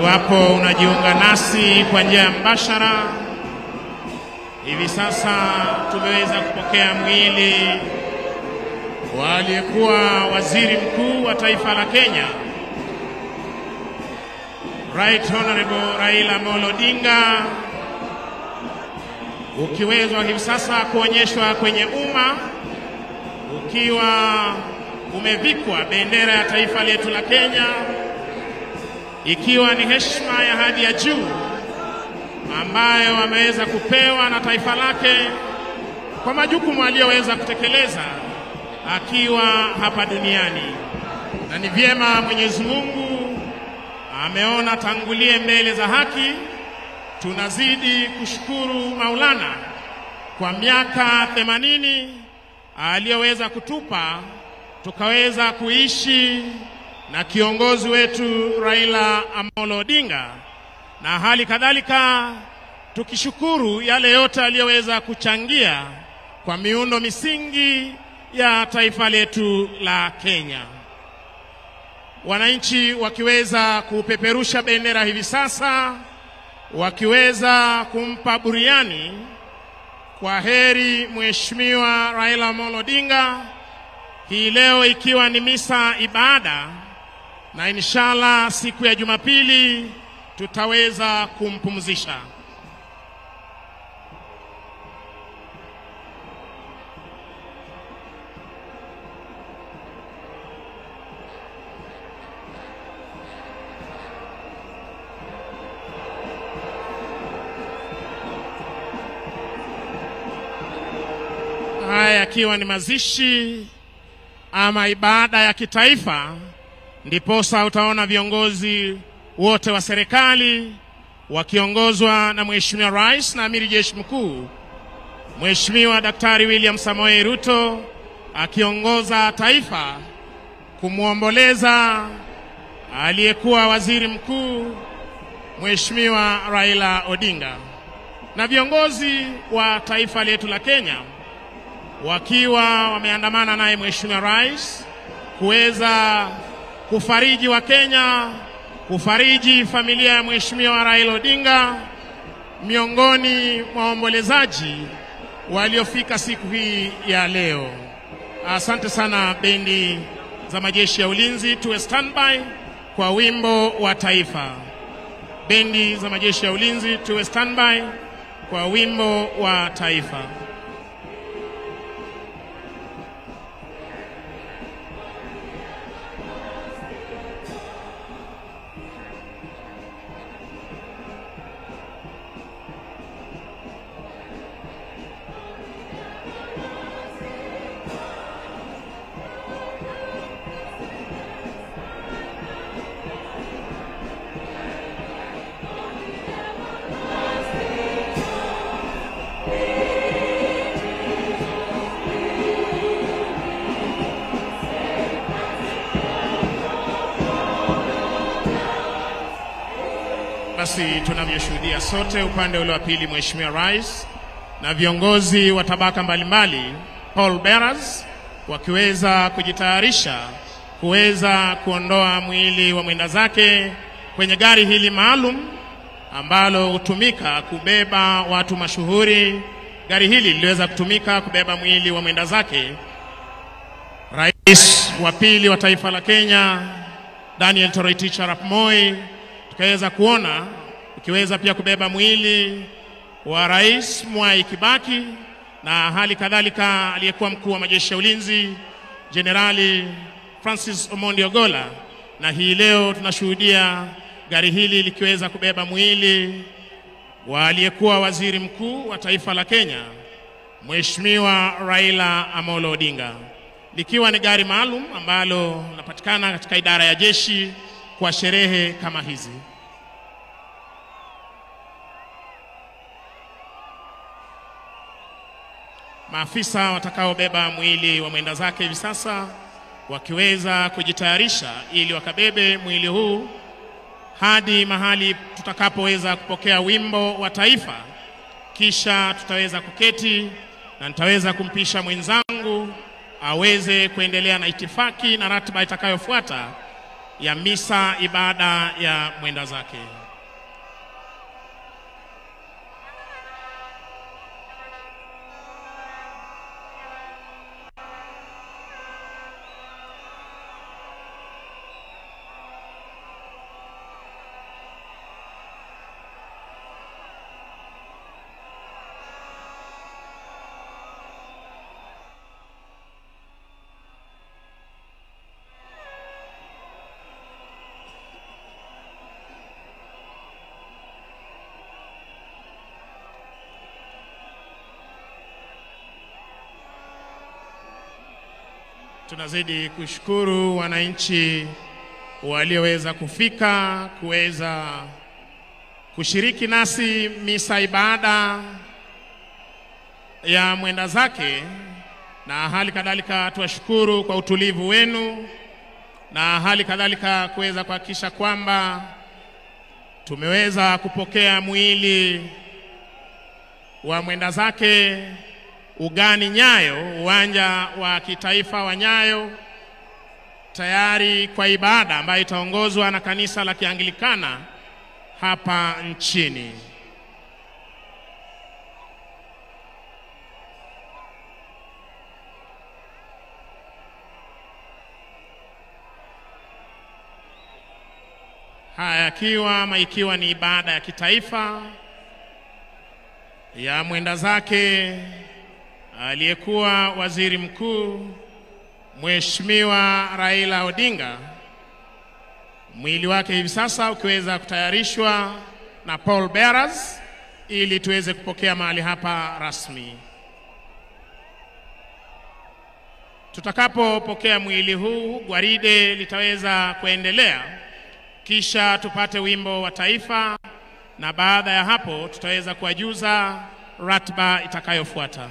Iwapo unajiunga nasi kwa njia ya mbashara, hivi sasa tumeweza kupokea mwili wa aliyekuwa waziri mkuu wa taifa la Kenya, Right Honorable Raila Amolo Odinga, ukiwezwa hivi sasa kuonyeshwa kwenye umma ukiwa umevikwa bendera ya taifa letu la Kenya, ikiwa ni heshima ya hadi ya juu ambayo ameweza kupewa na taifa lake kwa majukumu aliyoweza kutekeleza akiwa hapa duniani. Na ni vyema Mwenyezi Mungu ameona tangulie mbele za haki. Tunazidi kushukuru Maulana kwa miaka 80 aliyoweza kutupa tukaweza kuishi na kiongozi wetu Raila Amolo Odinga, na hali kadhalika tukishukuru yale yote aliyoweza kuchangia kwa miundo misingi ya taifa letu la Kenya. Wananchi wakiweza kupeperusha bendera hivi sasa, wakiweza kumpa buriani kwa heri Mheshimiwa Raila Amolo Odinga, hii leo ikiwa ni misa ibada, na inshallah siku ya Jumapili tutaweza kumpumzisha. Haya akiwa ni mazishi ama ibada ya kitaifa, ndiposa utaona viongozi wote wa serikali wakiongozwa na Mheshimiwa Rais na Amiri Jeshi Mkuu Mheshimiwa Daktari William Samoei Ruto akiongoza taifa kumuomboleza aliyekuwa waziri mkuu Mheshimiwa Raila Odinga, na viongozi wa taifa letu la Kenya wakiwa wameandamana naye Mheshimiwa Rais kuweza kufariji wa Kenya, kufariji familia ya Mheshimiwa Raila Odinga, miongoni mwa waombolezaji waliofika siku hii ya leo. Asante sana bendi za majeshi ya ulinzi, tuwe standby kwa wimbo wa taifa. Bendi za majeshi ya ulinzi, tuwe standby kwa wimbo wa taifa. Basi tunavyoshuhudia sote upande ule wa pili, Mheshimiwa Rais na viongozi wa tabaka mbalimbali, pall bearers, wakiweza kujitayarisha kuweza kuondoa mwili wa mwenda zake kwenye gari hili maalum ambalo hutumika kubeba watu mashuhuri. Gari hili liliweza kutumika kubeba mwili wa mwenda zake Rais wa pili wa taifa la Kenya Daniel Toroitich Arap Moi. Tukaweza kuona ukiweza pia kubeba mwili wa Rais Mwai Kibaki, na hali kadhalika aliyekuwa mkuu wa majeshi ya ulinzi Generali Francis Omondi Ogola. Na hii leo tunashuhudia gari hili likiweza kubeba mwili wa aliyekuwa waziri mkuu wa taifa la Kenya Mheshimiwa Raila Amolo Odinga, likiwa ni gari maalum ambalo linapatikana katika idara ya jeshi kwa sherehe kama hizi. Maafisa watakaobeba mwili wa mwenda zake hivi sasa wakiweza kujitayarisha ili wakabebe mwili huu hadi mahali tutakapoweza kupokea wimbo wa taifa, kisha tutaweza kuketi na nitaweza kumpisha mwenzangu aweze kuendelea na itifaki na ratiba itakayofuata ya misa ibada ya mwenda zake. Tunazidi kushukuru wananchi walioweza kufika kuweza kushiriki nasi misa ibada ya mwenda zake, na hali kadhalika tuwashukuru kwa utulivu wenu, na hali kadhalika kuweza kuhakikisha kwamba tumeweza kupokea mwili wa mwenda zake ugani Nyayo, uwanja wa kitaifa wa Nyayo, tayari kwa ibada ambayo itaongozwa na kanisa la Kianglikana hapa nchini. Haya ikiwa ni ibada ya kitaifa ya mwenda zake aliyekuwa waziri mkuu Mheshimiwa Raila Odinga, mwili wake hivi sasa ukiweza kutayarishwa na Paul Bearers ili tuweze kupokea mahali hapa rasmi. Tutakapopokea mwili huu, gwaride litaweza kuendelea, kisha tupate wimbo wa taifa, na baada ya hapo tutaweza kuwajuza ratiba itakayofuata.